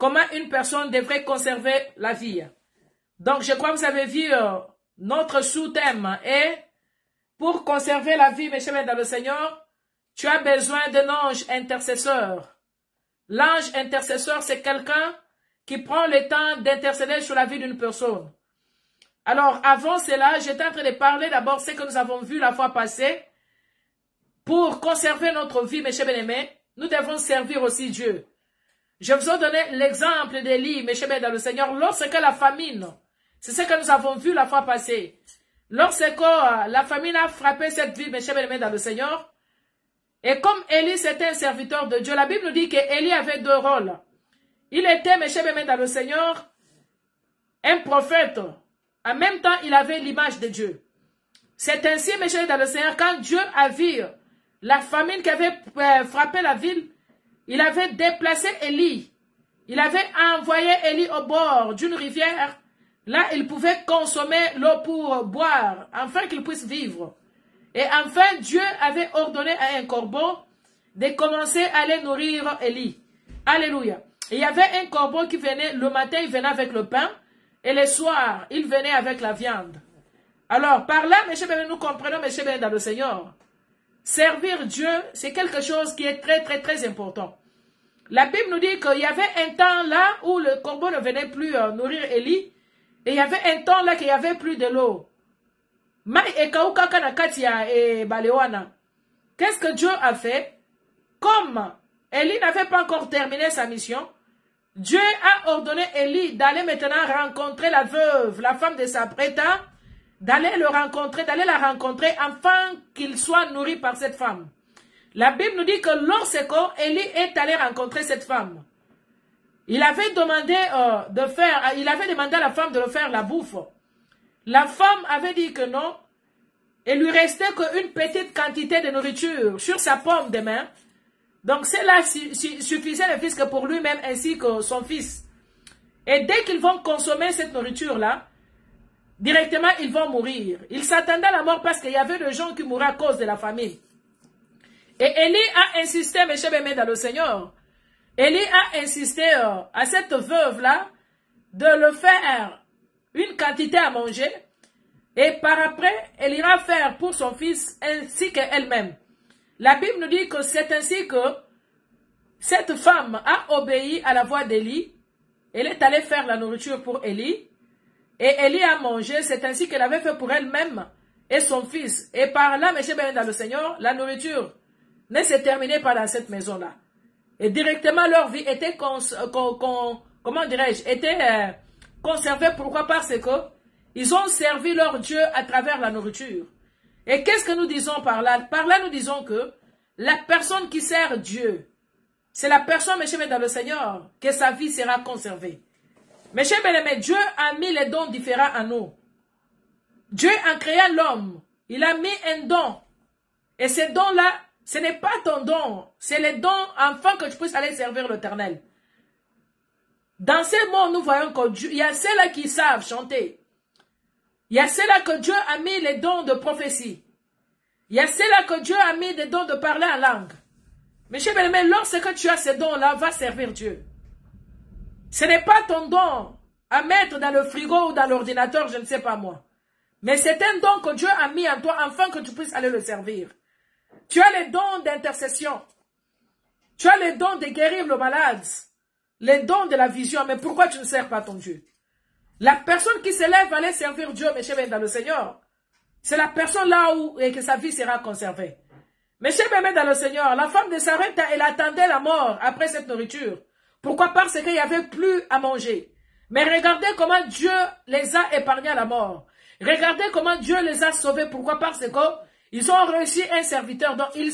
comment une personne devrait conserver la vie. Donc, je crois que vous avez vu notre sous-thème est pour conserver la vie, mes chers dans le Seigneur, tu as besoin d'un ange intercesseur. L'ange intercesseur, c'est quelqu'un qui prend le temps d'intercéder sur la vie d'une personne. Alors, avant cela, j'étais en train de parler d'abord ce que nous avons vu la fois passée. Pour conserver notre vie, mes chers bien-aimés, nous devons servir aussi Dieu. Je vous ai donné l'exemple d'Élie, mes chers bien dans le Seigneur, lorsque la famine, c'est ce que nous avons vu la fois passée. Lorsque la famine a frappé cette ville, mes chers bien-aimés dans le Seigneur, et comme Élie c'était un serviteur de Dieu, la Bible nous dit qu'Élie avait deux rôles. Il était, mes chers bien-aimés dans le Seigneur, un prophète. En même temps, il avait l'image de Dieu. C'est ainsi, mes chers dans le Seigneur, quand Dieu a vu la famine qui avait frappé la ville, il avait déplacé Élie. Il avait envoyé Élie au bord d'une rivière. Là, il pouvait consommer l'eau pour boire, afin qu'il puisse vivre. Et enfin, Dieu avait ordonné à un corbeau de commencer à aller nourrir Élie. Alléluia. Et il y avait un corbeau qui venait, le matin, il venait avec le pain, et le soir, il venait avec la viande. Alors, par là, mes chers, nous comprenons, mes chers, dans le Seigneur, servir Dieu, c'est quelque chose qui est très, très, très important. La Bible nous dit qu'il y avait un temps là où le corbeau ne venait plus nourrir Élie, et il y avait un temps là qu'il n'y avait plus de l'eau. Qu'est-ce que Dieu a fait? Comme Élie n'avait pas encore terminé sa mission, Dieu a ordonné Élie d'aller maintenant rencontrer la veuve, la femme de Sapreta, d'aller la rencontrer afin qu'il soit nourri par cette femme. La Bible nous dit que lorsque Élie est allé rencontrer cette femme, il avait demandé à la femme de le faire la bouffe. La femme avait dit que non. Il lui restait qu'une petite quantité de nourriture sur sa paume de main. Donc cela suffisait le fils que pour lui-même ainsi que son fils. Et dès qu'ils vont consommer cette nourriture-là, directement ils vont mourir. Ils s'attendaient à la mort parce qu'il y avait des gens qui mouraient à cause de la famine. Et Élie a insisté, mes chers amis dans le Seigneur. Élie a insisté à cette veuve-là de le faire une quantité à manger. Et par après, elle ira faire pour son fils ainsi qu'elle-même. La Bible nous dit que c'est ainsi que cette femme a obéi à la voix d'Élie. Elle est allée faire la nourriture pour Élie. Et Élie a mangé. C'est ainsi qu'elle avait fait pour elle-même et son fils. Et par là, mes chers bien dans le Seigneur, la nourriture ne s'est terminée pas dans cette maison-là. Et directement, leur vie était, conservée. Pourquoi? Parce que ils ont servi leur Dieu à travers la nourriture. Et qu'est-ce que nous disons par là? Par là, nous disons que la personne qui sert Dieu, c'est la personne, mes chers, dans le Seigneur, que sa vie sera conservée. Mes chers bien-aimés, Dieu a mis les dons différents à nous. Dieu, en créant l'homme, il a mis un don. Et ces dons-là, ce n'est pas ton don, c'est les dons afin que tu puisses aller servir l'Éternel. Dans ces mots, nous voyons qu'il y a ceux-là qui savent chanter. Il y a ceux-là que Dieu a mis les dons de prophétie. Il y a ceux-là que Dieu a mis des dons de parler en langue. Mais chers bien-aimés, lorsque tu as ces dons-là, va servir Dieu. Ce n'est pas ton don à mettre dans le frigo ou dans l'ordinateur, je ne sais pas moi. Mais c'est un don que Dieu a mis en toi afin que tu puisses aller le servir. Tu as les dons d'intercession. Tu as les dons de guérir le malade. Les dons de la vision. Mais pourquoi tu ne sers pas ton Dieu? La personne qui se lève va aller servir Dieu, mes chers, dans le Seigneur. C'est la personne là où que sa vie sera conservée. Mes chers, dans le Seigneur, la femme de Sarepta, elle attendait la mort après cette nourriture. Pourquoi? Parce qu'il n'y avait plus à manger. Mais regardez comment Dieu les a épargnés à la mort. Regardez comment Dieu les a sauvés. Pourquoi? Parce qu'ils ont reçu un serviteur. Donc, elle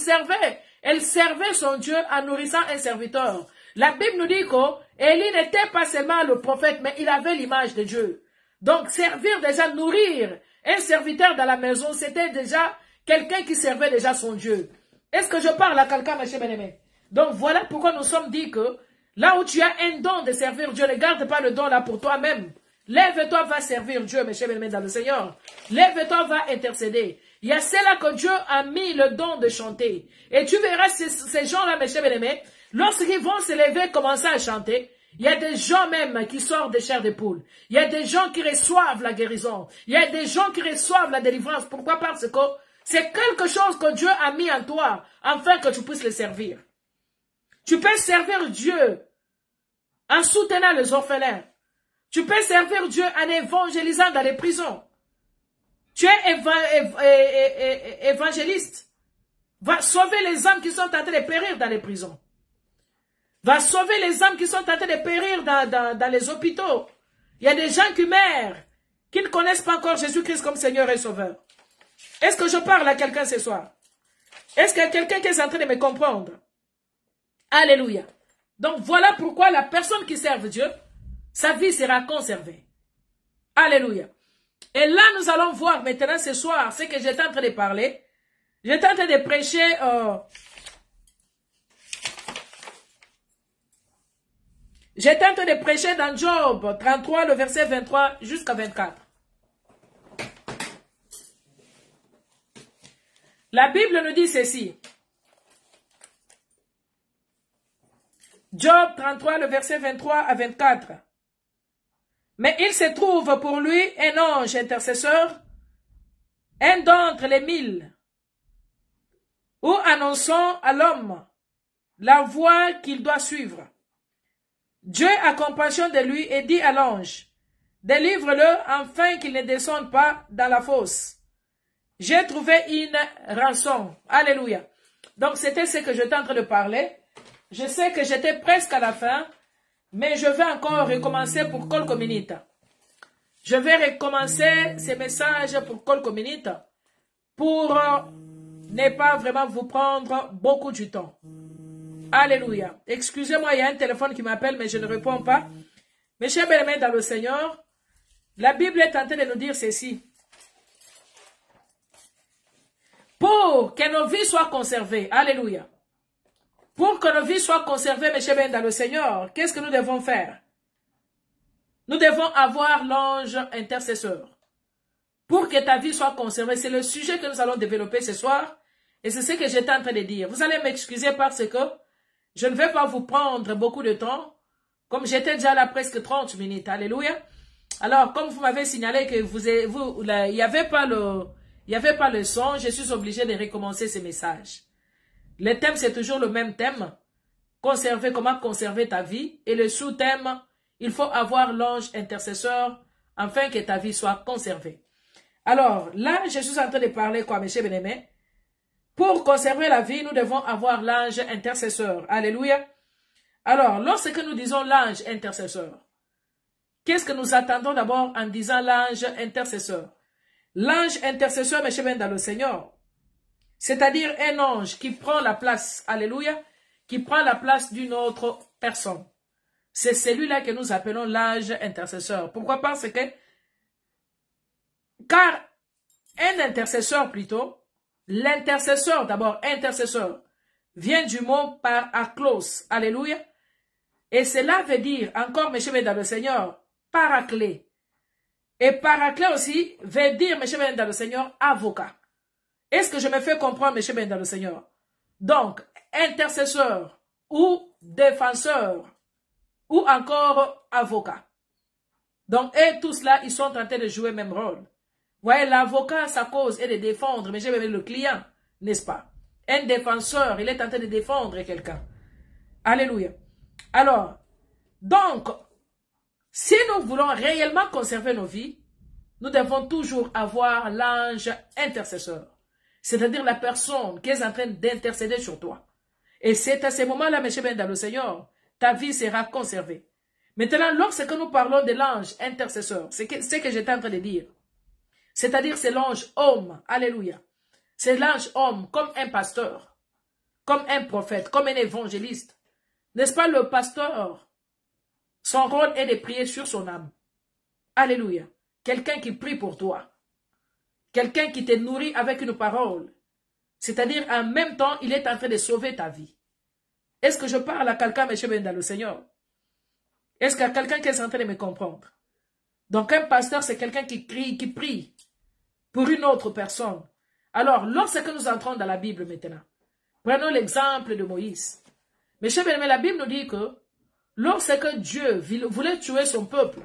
servait son Dieu en nourrissant un serviteur. La Bible nous dit qu'Élie n'était pas seulement le prophète, mais il avait l'image de Dieu. Donc, servir déjà, nourrir un serviteur dans la maison, c'était déjà quelqu'un qui servait déjà son Dieu. Est-ce que je parle à quelqu'un, mes chers bien-aimés? Donc, voilà pourquoi nous sommes dit que là où tu as un don de servir Dieu, ne garde pas le don là pour toi-même. Lève-toi, va servir Dieu, mes chers bien-aimés, dans le Seigneur. Lève-toi, va intercéder. Il y a ceux-là que Dieu a mis le don de chanter. Et tu verras ces gens-là, mes chers bien-aimés, lorsqu'ils vont se lever, commencer à chanter, Il y a des gens même qui sortent des chairs de poule. Il y a des gens qui reçoivent la guérison. Il y a des gens qui reçoivent la délivrance. Pourquoi? Parce que c'est quelque chose que Dieu a mis en toi afin que tu puisses le servir. Tu peux servir Dieu en soutenant les orphelins. Tu peux servir Dieu en évangélisant dans les prisons. Tu es évangéliste. Va sauver les âmes qui sont en train de périr dans les prisons. Va sauver les âmes qui sont en train de périr dans les hôpitaux. Il y a des gens qui meurent, qui ne connaissent pas encore Jésus-Christ comme Seigneur et Sauveur. Est-ce que je parle à quelqu'un ce soir? Est-ce qu'il y a quelqu'un qui est en train de me comprendre? Alléluia. Donc voilà pourquoi la personne qui sert Dieu, sa vie sera conservée. Alléluia. Et là, nous allons voir maintenant ce soir ce que j'étais en train de parler. J'étais en train de prêcher... J'étais en train de prêcher dans Job 33, le verset 23 jusqu'à 24. La Bible nous dit ceci. Job 33, le verset 23 à 24. Mais il se trouve pour lui un ange intercesseur, un d'entre les 1000, ou annonçant à l'homme la voie qu'il doit suivre. Dieu a compassion de lui et dit à l'ange, délivre-le afin qu'il ne descende pas dans la fosse. J'ai trouvé une rançon. Alléluia. Donc c'était ce que j'étais en train de parler. Je sais que j'étais presque à la fin, mais je vais encore recommencer pour quelques minutes. Je vais recommencer ces messages pour quelques minutes pour ne pas vraiment vous prendre beaucoup du temps. Alléluia. Excusez-moi, il y a un téléphone qui m'appelle, mais je ne réponds pas. Mes chers bien-aimés dans le Seigneur, la Bible est en train de nous dire ceci. Pour que nos vies soient conservées. Alléluia. Pour que nos vies soient conservées, mes chers bien dans le Seigneur, qu'est-ce que nous devons faire? Nous devons avoir l'ange intercesseur. Pour que ta vie soit conservée, c'est le sujet que nous allons développer ce soir. Et c'est ce que j'étais en train de dire. Vous allez m'excuser parce que je ne vais pas vous prendre beaucoup de temps. Comme j'étais déjà là presque 30 minutes. Alléluia. Alors, comme vous m'avez signalé que il n'y avait pas le son, je suis obligé de recommencer ces messages. Le thème, c'est toujours le même thème. Comment conserver ta vie. Et le sous-thème, il faut avoir l'ange intercesseur afin que ta vie soit conservée. Alors, là, je suis en train de parler quoi, mes chers bien-aimés? Pour conserver la vie, nous devons avoir l'ange intercesseur. Alléluia. Alors, lorsque nous disons l'ange intercesseur, qu'est-ce que nous attendons d'abord en disant l'ange intercesseur? L'ange intercesseur, mes chers bien dans le Seigneur, c'est-à-dire un ange qui prend la place, alléluia, qui prend la place d'une autre personne. C'est celui-là que nous appelons l'ange intercesseur. Pourquoi? Parce que, car un intercesseur plutôt, l'intercesseur d'abord, intercesseur, vient du mot par aklos, alléluia, et cela veut dire, encore mes chers dans le Seigneur, paraclet. Et paraclet aussi veut dire, mes chers dans le Seigneur, avocat. Est-ce que je me fais comprendre, mes chers dans le Seigneur? Donc, intercesseur ou défenseur ou encore avocat. Donc, et tout cela, ils sont en train de jouer le même rôle. Vous voyez, l'avocat, sa cause est de défendre, mais j'ai même le client, n'est-ce pas? Un défenseur, il est en train de défendre quelqu'un. Alléluia. Alors, donc, si nous voulons réellement conserver nos vies, nous devons toujours avoir l'ange intercesseur. C'est-à-dire la personne qui est en train d'intercéder sur toi. Et c'est à ce moment-là, mes chers bien dans le Seigneur, ta vie sera conservée. Maintenant, lorsque nous parlons de l'ange intercesseur, c'est ce que j'étais en train de dire. C'est-à-dire c'est l'ange homme. Alléluia. C'est l'ange homme comme un pasteur, comme un prophète, comme un évangéliste. N'est-ce pas le pasteur? Son rôle est de prier sur son âme. Alléluia. Quelqu'un qui prie pour toi. Quelqu'un qui te nourrit avec une parole. C'est-à-dire, en même temps, il est en train de sauver ta vie. Est-ce que je parle à quelqu'un, mes chers dans le Seigneur? Est-ce qu'il y a quelqu'un qui est en train de me comprendre? Donc, un pasteur, c'est quelqu'un qui prie pour une autre personne. Alors, lorsque nous entrons dans la Bible maintenant, prenons l'exemple de Moïse. Mes chers bien-aimés, la Bible nous dit que lorsque Dieu voulait tuer son peuple,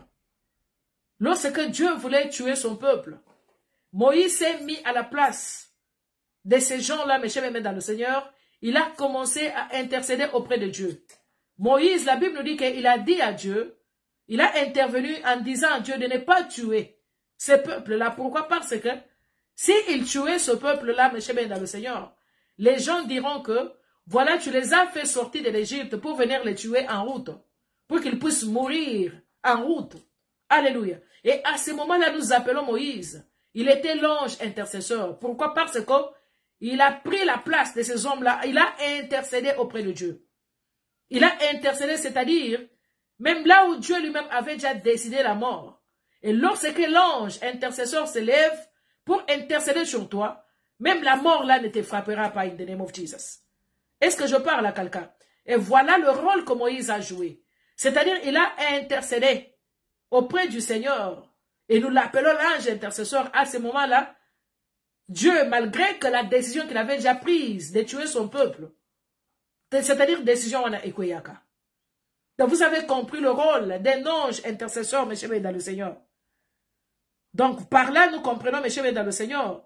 Moïse s'est mis à la place de ces gens-là, mes chers amis dans le Seigneur. Il a commencé à intercéder auprès de Dieu. Moïse, la Bible nous dit qu'il a dit à Dieu, il a intervenu en disant à Dieu de ne pas tuer ce peuple-là. Pourquoi? Parce que s'il tuait ce peuple-là, mes chers amis dans le Seigneur, les gens diront que, voilà, tu les as fait sortir de l'Égypte pour venir les tuer en route, pour qu'ils puissent mourir en route. Alléluia. Et à ce moment-là, nous appelons Moïse. Il était l'ange intercesseur. Pourquoi? Parce qu'il a pris la place de ces hommes-là. Il a intercédé auprès de Dieu. Il a intercédé, c'est-à-dire, même là où Dieu lui-même avait déjà décidé la mort. Et lorsque l'ange intercesseur se lève pour intercéder sur toi, même la mort là ne te frappera pas in the name of Jesus. Est-ce que je parle à quelqu'un? Et voilà le rôle que Moïse a joué. C'est-à-dire, il a intercédé auprès du Seigneur. Et nous l'appelons l'ange intercesseur. À ce moment-là, Dieu, malgré que la décision qu'il avait déjà prise de tuer son peuple, c'est-à-dire décision en Ekoyaka. Donc vous avez compris le rôle d'un ange intercesseur, mes chers dans le Seigneur. Donc par là, nous comprenons, mes chers dans le Seigneur,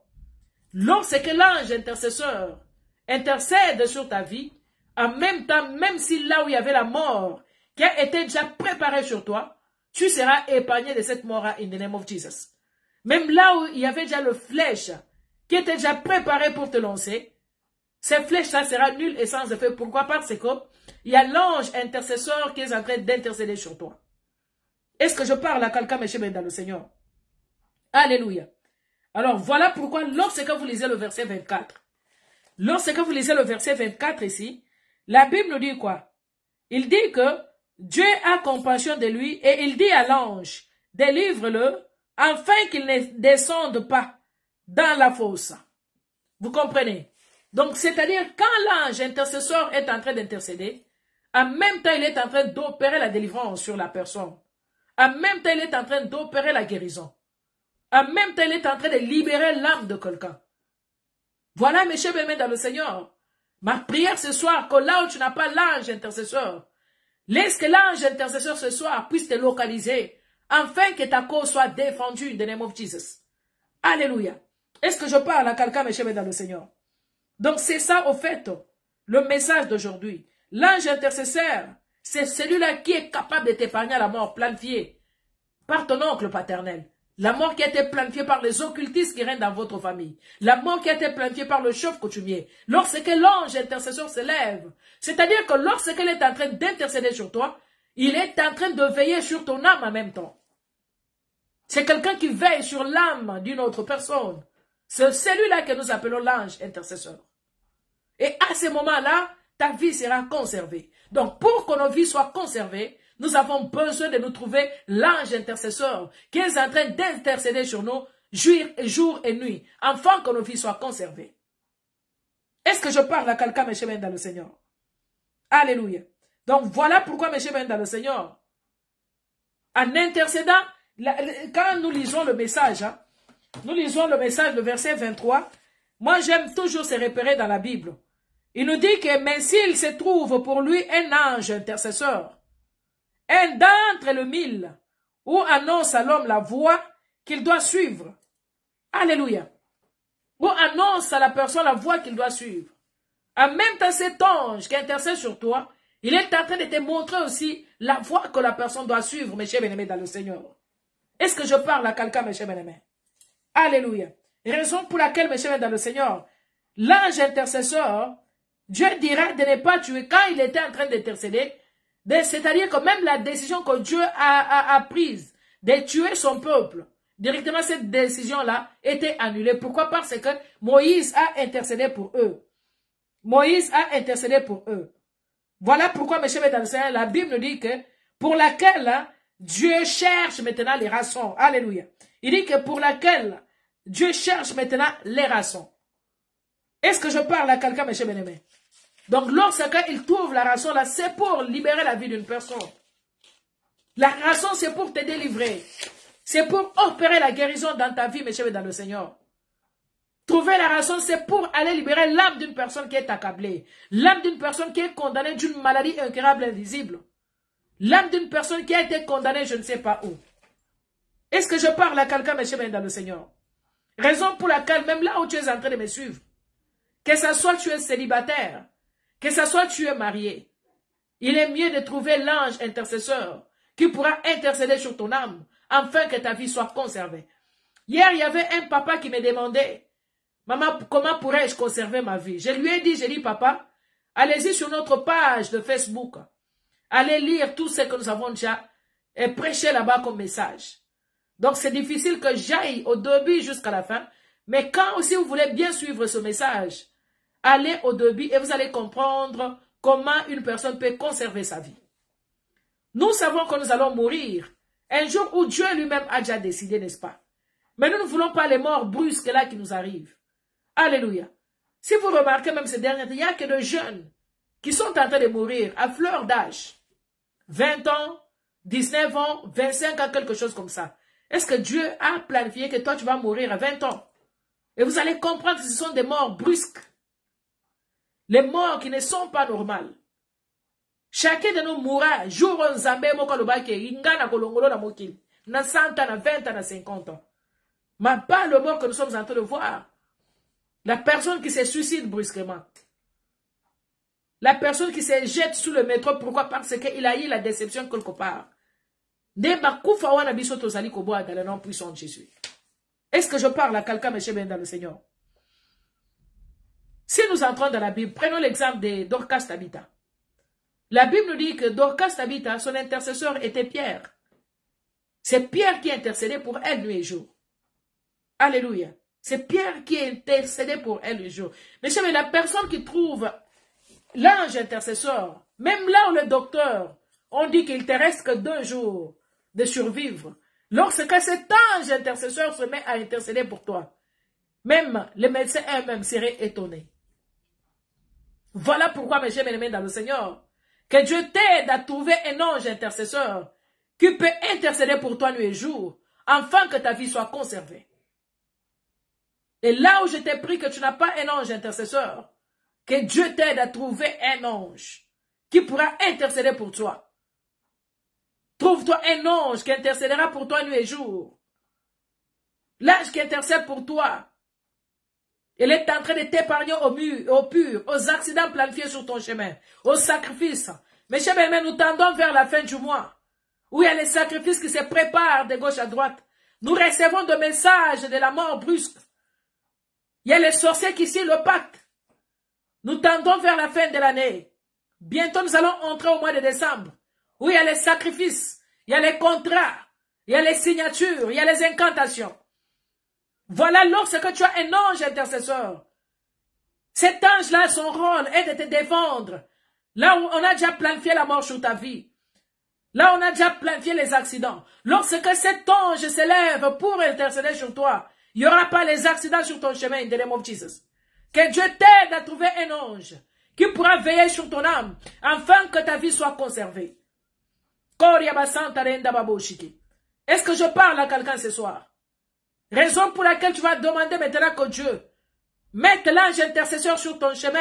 lorsque l'ange intercesseur intercède sur ta vie, en même temps, même si là où il y avait la mort qui a été déjà préparée sur toi, tu seras épargné de cette mort in the name of Jesus. Même là où il y avait déjà le flèche qui était déjà préparé pour te lancer, cette flèche-là sera nulle et sans effet. Pourquoi? Parce qu'il y a l'ange intercesseur qui est en train d'intercéder sur toi. Est-ce que je parle à quelqu'un, mes chers dans le Seigneur? Alléluia. Alors, voilà pourquoi, lorsque vous lisez le verset 24, ici, la Bible nous dit quoi? Il dit que Dieu a compassion de lui et il dit à l'ange, délivre-le, afin qu'il ne descende pas dans la fosse. Vous comprenez? Donc, c'est-à-dire, quand l'ange intercesseur est en train d'intercéder, en même temps, il est en train d'opérer la délivrance sur la personne. En même temps, il est en train d'opérer la guérison. En même temps, il est en train de libérer l'âme de quelqu'un. Voilà, mes chers bien-aimés dans le Seigneur. Ma prière ce soir, que là où tu n'as pas l'ange intercesseur, laisse que l'ange intercesseur ce soir puisse te localiser, afin que ta cause soit défendue in the name of Jesus. Alléluia. Est-ce que je parle à quelqu'un, mes chers bien-aimés dans le Seigneur? Donc c'est ça, au fait, le message d'aujourd'hui. L'ange intercesseur, c'est celui-là qui est capable de t'épargner à la mort planifiée par ton oncle paternel. La mort qui a été planifiée par les occultistes qui règnent dans votre famille. La mort qui a été planifiée par le chef coutumier. Lorsque l'ange intercesseur se lève, c'est-à-dire que lorsqu'il est en train d'intercéder sur toi, il est en train de veiller sur ton âme en même temps. C'est quelqu'un qui veille sur l'âme d'une autre personne. C'est celui-là que nous appelons l'ange intercesseur. Et à ce moment-là, ta vie sera conservée. Donc, pour que nos vies soient conservées, nous avons besoin de nous trouver l'ange intercesseur qui est en train d'intercéder sur nous jour et nuit, afin que nos vies soient conservées. Est-ce que je parle à quelqu'un, mes chers dans le Seigneur? Alléluia. Donc, voilà pourquoi, mes chers dans le Seigneur, en intercédant, quand nous lisons le message, nous lisons le message, le verset 23, moi j'aime toujours se repérer dans la Bible. Il nous dit que, mais s'il se trouve pour lui un ange intercesseur, un d'entre le 1000, où annonce à l'homme la voie qu'il doit suivre. Alléluia. Où annonce à la personne la voie qu'il doit suivre. En même temps, cet ange qui intercède sur toi, il est en train de te montrer aussi la voie que la personne doit suivre, mes chers bien-aimés dans le Seigneur. Est-ce que je parle à quelqu'un, mes chers bien-aimés? Alléluia. Raison pour laquelle, mes chers bien-aimés dans le Seigneur, l'ange intercesseur, Dieu dira de ne pas tuer quand il était en train d'intercéder. C'est-à-dire que même la décision que Dieu a prise de tuer son peuple, directement cette décision-là était annulée. Pourquoi? Parce que Moïse a intercédé pour eux. Moïse a intercédé pour eux. Voilà pourquoi, mes chers dans le Seigneur, la Bible nous dit que pour laquelle Dieu cherche maintenant les rançons. Alléluia. Il dit que pour laquelle Dieu cherche maintenant les rançons. Est-ce que je parle à quelqu'un, mes chers bien-aimés? Donc, lorsqu'il trouve la rançon là, c'est pour libérer la vie d'une personne. La rançon, c'est pour te délivrer. C'est pour opérer la guérison dans ta vie, mes chers, dans le Seigneur. Trouver la rançon, c'est pour aller libérer l'âme d'une personne qui est accablée. L'âme d'une personne qui est condamnée d'une maladie incurable, invisible. L'âme d'une personne qui a été condamnée, je ne sais pas où. Est-ce que je parle à quelqu'un, mes chers dans le Seigneur? Raison pour laquelle, même là où tu es en train de me suivre, que ce soit tu es célibataire, que ce soit tu es marié, il est mieux de trouver l'ange intercesseur qui pourra intercéder sur ton âme, afin que ta vie soit conservée. Hier, il y avait un papa qui me demandait, maman, comment pourrais-je conserver ma vie? Je lui ai dit, papa, allez-y sur notre page de Facebook. Allez lire tout ce que nous avons déjà prêché là-bas comme message. Donc, c'est difficile que j'aille au début jusqu'à la fin. Mais quand aussi vous voulez bien suivre ce message, allez au début et vous allez comprendre comment une personne peut conserver sa vie. Nous savons que nous allons mourir un jour où Dieu lui-même a déjà décidé, n'est-ce pas? Mais nous ne voulons pas les morts brusques là qui nous arrivent. Alléluia. Si vous remarquez même ces derniers temps, il n'y a que de jeunes qui sont en train de mourir à fleur d'âge. 20 ans, 19 ans, 25 ans, quelque chose comme ça. Est-ce que Dieu a planifié que toi tu vas mourir à 20 ans? Et vous allez comprendre que ce sont des morts brusques. Les morts qui ne sont pas normales. Chacun de nous mourra jour en Zambé, ingana kolongolo na mokili. Na 100 ans, na 20 ans, na 50 ans. Mais pas le mort que nous sommes en train de voir. La personne qui se suicide brusquement. La personne qui se jette sous le métro, pourquoi? Parce qu'il a eu la déception quelque part. Est-ce que je parle à quelqu'un, monsieur Ben, dans le Seigneur? Si nous entrons dans la Bible, prenons l'exemple de Dorcas Tabitha. La Bible nous dit que Dorcas Tabitha, son intercesseur était Pierre. C'est Pierre qui intercédait pour elle nuit et jour. Alléluia. C'est Pierre qui intercédait pour elle nuit et jour. Mais la personne qui trouve l'ange intercesseur, même là où le docteur, on dit qu'il te reste que 2 jours de survivre. Lorsque cet ange intercesseur se met à intercéder pour toi, même les médecins eux-mêmes seraient étonnés. Voilà pourquoi, mes chers bien-aimés dans le Seigneur, que Dieu t'aide à trouver un ange intercesseur qui peut intercéder pour toi nuit et jour, afin que ta vie soit conservée. Et là où je t'ai pris que tu n'as pas un ange intercesseur, que Dieu t'aide à trouver un ange qui pourra intercéder pour toi. Trouve-toi un ange qui intercédera pour toi nuit et jour. L'ange qui intercède pour toi, il est en train de t'épargner au pur, aux accidents planifiés sur ton chemin, aux sacrifices. Mes chers amis, nous tendons vers la fin du mois, où il y a les sacrifices qui se préparent de gauche à droite. Nous recevons des messages de la mort brusque. Il y a les sorciers qui signent le pacte. Nous tendons vers la fin de l'année. Bientôt, nous allons entrer au mois de décembre, où il y a les sacrifices, il y a les contrats, il y a les signatures, il y a les incantations. Voilà lorsque tu as un ange intercesseur. Cet ange-là, son rôle est de te défendre. Là où on a déjà planifié la mort sur ta vie. Là où on a déjà planifié les accidents. Lorsque cet ange s'élève pour intercéder sur toi, il n'y aura pas les accidents sur ton chemin, in the name of Jesus. Que Dieu t'aide à trouver un ange qui pourra veiller sur ton âme, afin que ta vie soit conservée. Est-ce que je parle à quelqu'un ce soir? Raison pour laquelle tu vas demander maintenant que Dieu mette l'ange intercesseur sur ton chemin.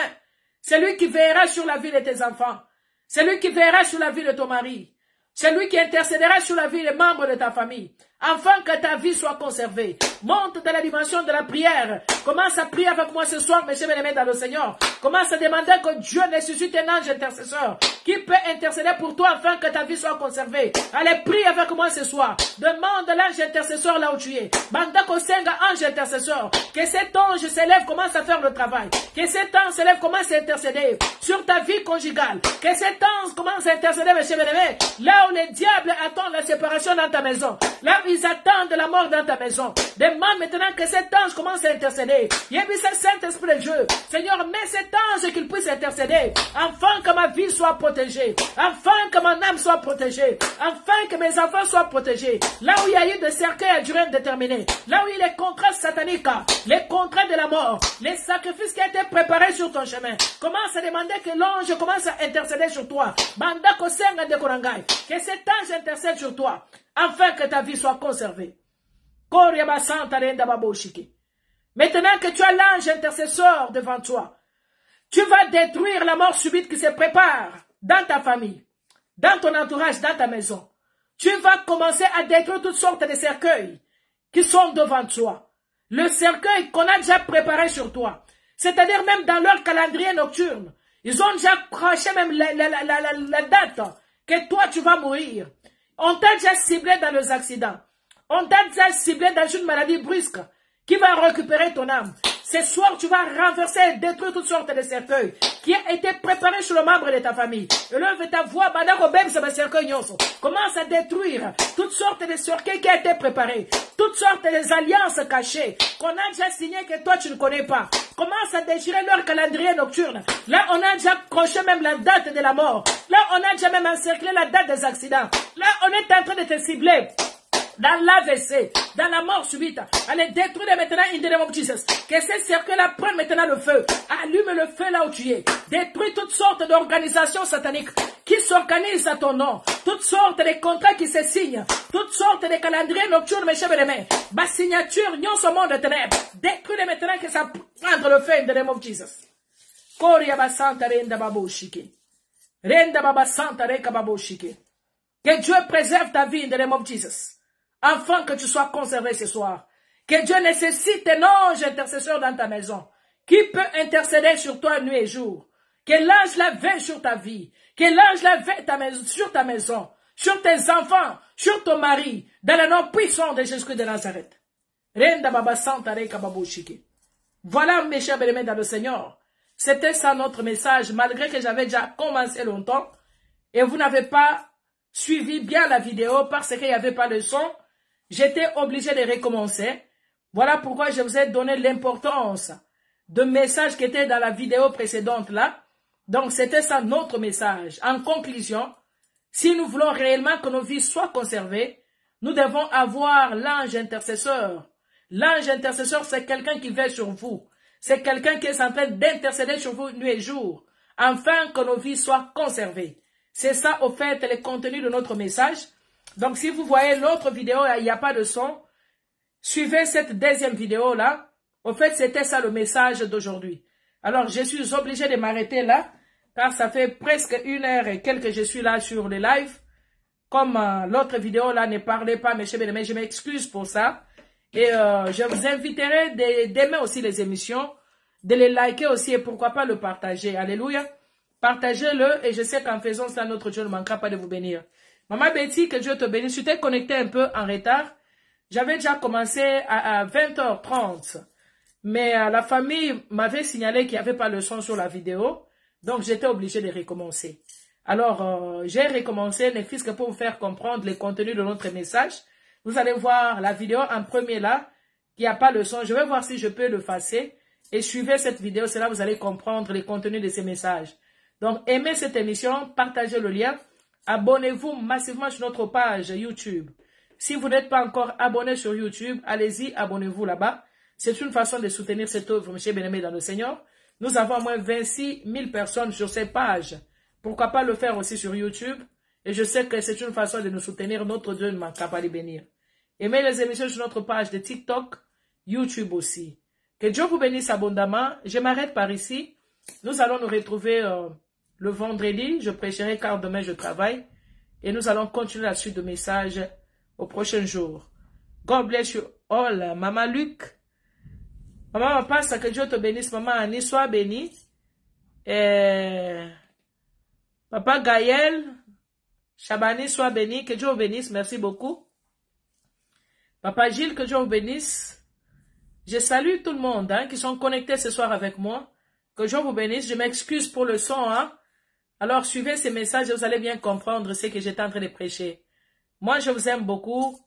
C'est lui qui veillera sur la vie de tes enfants. C'est lui qui veillera sur la vie de ton mari. C'est lui qui intercédera sur la vie des membres de ta famille, afin que ta vie soit conservée. Monte dans la dimension de la prière. Commence à prier avec moi ce soir, mes chers bien-aimés dans le Seigneur. Commence à demander que Dieu ressuscite un ange intercesseur qui peut intercéder pour toi afin que ta vie soit conservée. Allez, prie avec moi ce soir. Demande l'ange intercesseur là où tu es. Bandako Senga, ange intercesseur. Que cet ange s'élève, commence à faire le travail. Que cet ange s'élève, commence à intercéder sur ta vie conjugale. Que cet ange commence à intercéder, mes chers bien-aimés, là où les diables attendent la séparation dans ta maison. Là où ils attendent la mort dans ta maison. Demande maintenant que cet ange commence à intercéder. Yébissa Saint-Esprit de Dieu. Seigneur, mets cet ange qu'il puisse intercéder. Afin que ma vie soit protégée. Afin que mon âme soit protégée. Afin que mes enfants soient protégés. Là où il y a eu des cercueils à durée indéterminée. Là où il y a les contrats sataniques. Les contrats de la mort. Les sacrifices qui ont été préparés sur ton chemin. Commence à demander que l'ange commence à intercéder sur toi. Bandako Senga de Korangai. Que cet ange intercède sur toi. Afin que ta vie soit conservée. Maintenant que tu as l'ange intercesseur devant toi, tu vas détruire la mort subite qui se prépare dans ta famille. dans ton entourage, dans ta maison. Tu vas commencer à détruire toutes sortes de cercueils qui sont devant toi. Le cercueil qu'on a déjà préparé sur toi. C'est-à-dire même dans leur calendrier nocturne. Ils ont déjà craché même la date que toi tu vas mourir. On t'a déjà ciblé dans les accidents. On t'a déjà ciblé dans une maladie brusque qui va récupérer ton âme. Ce soir, tu vas renverser et détruire toutes sortes de cercueils qui ont été préparés sur le membre de ta famille. Et là, ta voix, commence à détruire toutes sortes de cercueils qui ont été préparés. Toutes sortes d'alliances cachées qu'on a déjà signées que toi, tu ne connais pas. Commence à déchirer leur calendrier nocturne. Là, on a déjà accroché même la date de la mort. Là, on a déjà même encerclé la date des accidents. Là, on est en train de te cibler. Dans l'AVC, dans la mort subite, allez détruire maintenant in the name of Jesus. Que ces cercueils-là prennent maintenant le feu. Allume le feu là où tu es. Détruis toutes sortes d'organisations sataniques qui s'organisent à ton nom. Toutes sortes de contrats qui se signent. Toutes sortes de calendriers nocturnes, mes chers et ma signature, non ce monde de ténèbres. Détruis-les maintenant que ça prenne le feu in the name of Jesus. Koria basanta renda baboshiki. Renda babasanta reka baboshiki. Que Dieu préserve ta vie in the name of Jesus. Afin que tu sois conservé ce soir. Que Dieu nécessite un ange intercesseur dans ta maison. Qui peut intercéder sur toi nuit et jour. Que l'ange la veille sur ta vie. Que l'ange la veille sur ta maison. Sur tes enfants. Sur ton mari. Dans le nom puissant de Jésus-Christ de Nazareth. Voilà mes chers bien-aimés dans le Seigneur. C'était ça notre message. Malgré que j'avais déjà commencé longtemps. Et vous n'avez pas suivi bien la vidéo parce qu'il n'y avait pas de son. J'étais obligé de recommencer. Voilà pourquoi je vous ai donné l'importance de message qui était dans la vidéo précédente là. Donc c'était ça notre message. En conclusion, si nous voulons réellement que nos vies soient conservées, nous devons avoir l'ange intercesseur. L'ange intercesseur, c'est quelqu'un qui veille sur vous. C'est quelqu'un qui est en train d'intercéder sur vous nuit et jour, afin que nos vies soient conservées. C'est ça, au fait, le contenu de notre message. Donc, si vous voyez l'autre vidéo, il n'y a pas de son, suivez cette deuxième vidéo-là. Au fait, c'était ça le message d'aujourd'hui. Alors, je suis obligé de m'arrêter là, car ça fait presque 1 heure et quelques que je suis là sur le live. Comme l'autre vidéo-là ne parlait pas, mes chers bien-aimés, je m'excuse pour ça. Et je vous inviterai d'aimer aussi les émissions, de les liker aussi et pourquoi pas le partager. Alléluia. Partagez-le et je sais qu'en faisant cela, notre Dieu ne manquera pas de vous bénir. Maman Betty, que Dieu te bénisse. Je t'ai connecté un peu en retard. J'avais déjà commencé à 20h30. Mais la famille m'avait signalé qu'il n'y avait pas le son sur la vidéo. Donc j'étais obligé de recommencer. Alors j'ai recommencé, ne fût-ce que pour vous faire comprendre le contenu de notre message. Vous allez voir la vidéo en premier là, qui n'y a pas le son. Je vais voir si je peux l'effacer. Et suivez cette vidéo, c'est là que vous allez comprendre le contenu de ces messages. Donc aimez cette émission, partagez le lien. Abonnez-vous massivement sur notre page YouTube. Si vous n'êtes pas encore abonné sur YouTube, allez-y, abonnez-vous là-bas. C'est une façon de soutenir cette œuvre, mes chers bien-aimés dans le Seigneur. Nous avons au moins 26 000 personnes sur ces pages. Pourquoi pas le faire aussi sur YouTube? Et je sais que c'est une façon de nous soutenir. Notre Dieu ne manquera pas de bénir. Aimez les émissions sur notre page de TikTok, YouTube aussi. Que Dieu vous bénisse abondamment. Je m'arrête par ici. Nous allons nous retrouver le vendredi. Je prêcherai car demain je travaille. Et nous allons continuer la suite de messages au prochain jour. God bless you all. Maman Luc. Maman passe, que Dieu te bénisse. Maman Annie, sois bénie. Papa Gaël, Chabani, sois béni. Que Dieu vous bénisse. Merci beaucoup. Papa Gilles, que Dieu vous bénisse. Je salue tout le monde qui sont connectés ce soir avec moi. Que Dieu vous bénisse. Je m'excuse pour le son. Alors suivez ces messages et vous allez bien comprendre ce que j'étais en train de prêcher. Moi, je vous aime beaucoup.